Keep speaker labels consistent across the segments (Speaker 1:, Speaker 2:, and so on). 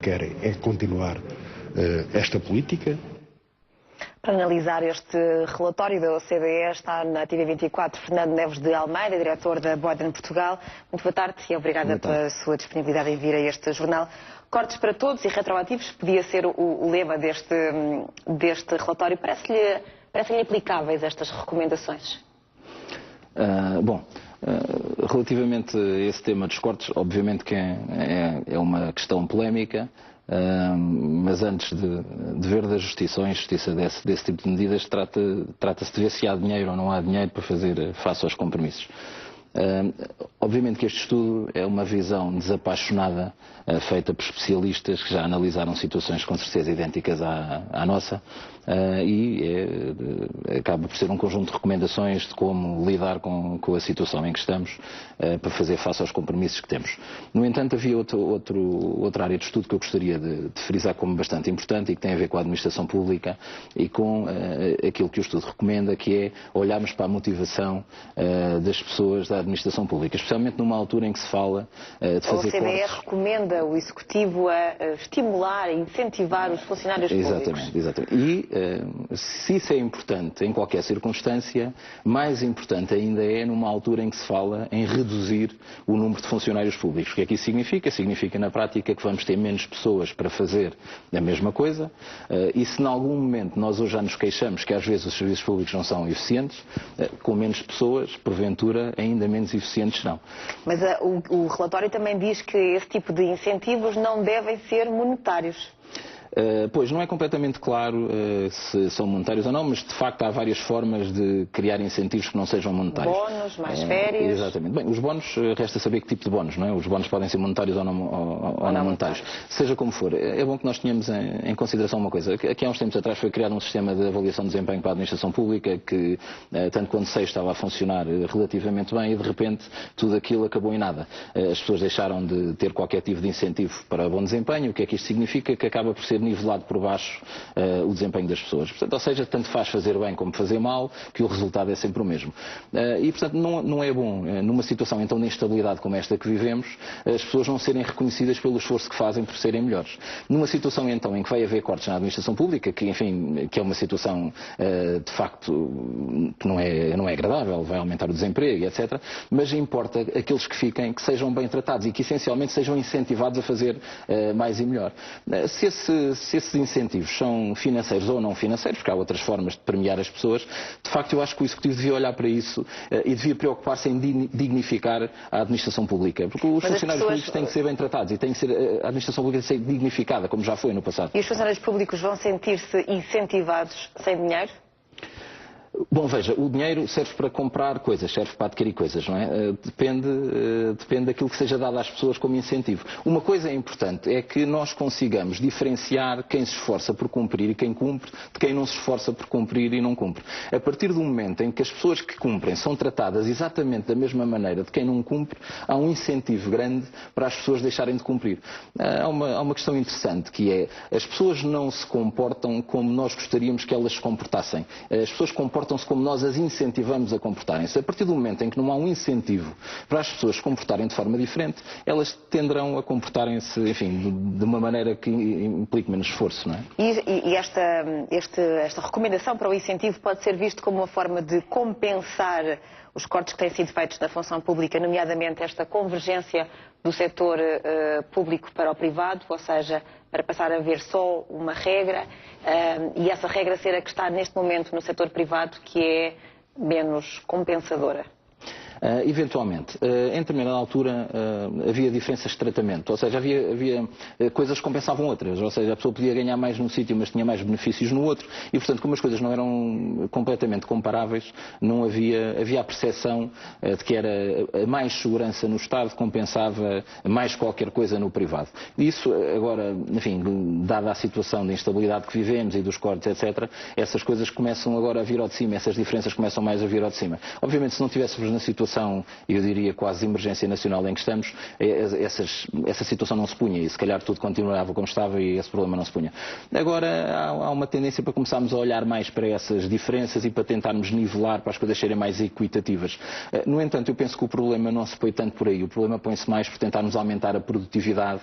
Speaker 1: querem é continuar esta política.
Speaker 2: Para analisar este relatório da OCDE está na TV24 Fernando Neves de Almeida, diretor da Boden Portugal. Muito boa tarde e obrigada pela sua disponibilidade em vir a este jornal. Cortes para todos e retroativos podia ser o lema deste relatório. Parecem-lhe aplicáveis estas recomendações?
Speaker 3: Relativamente a esse tema dos cortes, obviamente que é uma questão polémica. Mas antes de ver da justiça ou injustiça desse tipo de medidas, trata-se de ver se há dinheiro ou não há dinheiro para fazer face aos compromissos. Obviamente que este estudo é uma visão desapaixonada feita por especialistas que já analisaram situações com certeza idênticas à nossa acaba por ser um conjunto de recomendações de como lidar com a situação em que estamos para fazer face aos compromissos que temos. No entanto, havia outra área de estudo que eu gostaria de frisar como bastante importante e que tem a ver com a administração pública e com aquilo que o estudo recomenda, que é olharmos para a motivação das pessoas da administração pública, especialmente numa altura em que se fala de fazer cortes.
Speaker 2: A OCDE recomenda o Executivo a estimular e incentivar os funcionários públicos.
Speaker 3: Exatamente. E se isso é importante em qualquer circunstância, mais importante ainda é numa altura em que se fala em reduzir o número de funcionários públicos. O que é que isso significa? Significa na prática que vamos ter menos pessoas para fazer a mesma coisa e se em algum momento nós hoje já nos queixamos que às vezes os serviços públicos não são eficientes, com menos pessoas, porventura, ainda menos eficientes não.
Speaker 2: Mas o relatório também diz que esse tipo de incentivos não devem ser monetários.
Speaker 3: Pois, não é completamente claro se são monetários ou não, mas de facto há várias formas de criar incentivos que não sejam monetários.
Speaker 2: Bónus, mais férias.
Speaker 3: Exatamente. Bem, os bónus, resta saber que tipo de bónus, não é? Os bónus podem ser monetários ou não monetários. Seja como for, é bom que nós tenhamos em consideração uma coisa. Aqui há uns tempos atrás foi criado um sistema de avaliação de desempenho para a administração pública que, tanto quanto sei, estava a funcionar relativamente bem e de repente tudo aquilo acabou em nada. As pessoas deixaram de ter qualquer tipo de incentivo para bom desempenho. O que é que isto significa? Que acaba por ser nivelado por baixo o desempenho das pessoas. Portanto, ou seja, tanto faz fazer bem como fazer mal, que o resultado é sempre o mesmo. E, portanto, não é bom, numa situação então de instabilidade como esta que vivemos, as pessoas não serem reconhecidas pelo esforço que fazem por serem melhores. Numa situação então em que vai haver cortes na administração pública, que enfim, que é uma situação de facto que não é agradável, vai aumentar o desemprego, etc. Mas importa aqueles que fiquem, que sejam bem tratados e que essencialmente sejam incentivados a fazer mais e melhor. Se esses incentivos são financeiros ou não financeiros, porque há outras formas de premiar as pessoas, de facto eu acho que o Executivo devia olhar para isso e devia preocupar-se em dignificar a administração pública, porque os funcionários públicos têm que ser bem tratados e a administração pública tem que ser dignificada, como já foi no passado.
Speaker 2: E os funcionários públicos vão sentir-se incentivados sem dinheiro?
Speaker 3: Bom, veja, o dinheiro serve para comprar coisas, serve para adquirir coisas, não é? Depende daquilo que seja dado às pessoas como incentivo. Uma coisa importante é que nós consigamos diferenciar quem se esforça por cumprir e quem cumpre de quem não se esforça por cumprir e não cumpre. A partir do momento em que as pessoas que cumprem são tratadas exatamente da mesma maneira de quem não cumpre, há um incentivo grande para as pessoas deixarem de cumprir. Há uma questão interessante que é, as pessoas não se comportam como nós gostaríamos que elas se comportassem. As pessoas comportam-se como nós as incentivamos a comportarem-se. A partir do momento em que não há um incentivo para as pessoas se comportarem de forma diferente, elas tenderão a comportarem-se, enfim, de uma maneira que implique menos esforço, não é?
Speaker 2: E esta recomendação para o incentivo pode ser visto como uma forma de compensar os cortes que têm sido feitos na função pública, nomeadamente esta convergência do setor público para o privado, ou seja, para passar a haver só uma regra e essa regra ser a que está neste momento no setor privado, que é menos compensadora.
Speaker 3: Eventualmente. Em determinada altura havia diferenças de tratamento, ou seja, havia coisas que compensavam outras, ou seja, a pessoa podia ganhar mais num sítio, mas tinha mais benefícios no outro, e portanto, como as coisas não eram completamente comparáveis, não havia a percepção de que era mais segurança no Estado compensava mais qualquer coisa no privado. E isso agora, enfim, dada a situação de instabilidade que vivemos e dos cortes, etc., essas coisas começam agora a vir ao de cima, essas diferenças começam mais a vir ao de cima. Obviamente, se não tivéssemos na situação situação, eu diria quase de emergência nacional em que estamos, essa situação não se punha e se calhar tudo continuava como estava e esse problema não se punha. Agora há uma tendência para começarmos a olhar mais para essas diferenças e para tentarmos nivelar, para as coisas serem mais equitativas. No entanto, eu penso que o problema não se põe tanto por aí. O problema põe-se mais por tentarmos aumentar a produtividade,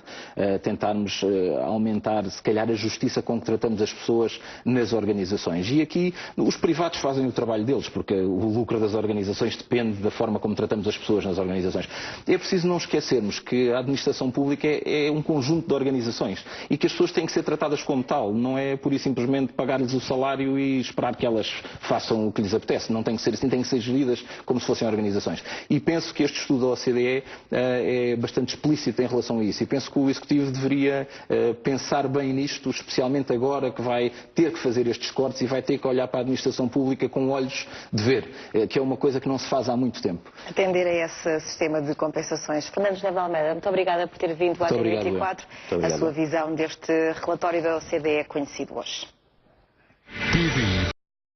Speaker 3: tentarmos aumentar, se calhar, a justiça com que tratamos as pessoas nas organizações. E aqui os privados fazem o trabalho deles, porque o lucro das organizações depende da forma como tratamos as pessoas nas organizações. É preciso não esquecermos que a administração pública é um conjunto de organizações e que as pessoas têm que ser tratadas como tal. Não é pura e simplesmente pagar-lhes o salário e esperar que elas façam o que lhes apetece. Não tem que ser assim, têm que ser geridas como se fossem organizações. E penso que este estudo da OCDE é bastante explícito em relação a isso. E penso que o Executivo deveria pensar bem nisto, especialmente agora que vai ter que fazer estes cortes e vai ter que olhar para a administração pública com olhos de ver, que é uma coisa que não se faz há muito tempo.
Speaker 2: Atender a esse sistema de compensações. Fernando José de Almeida, muito obrigada por ter vindo à TV24. A sua visão deste relatório da OCDE conhecido hoje.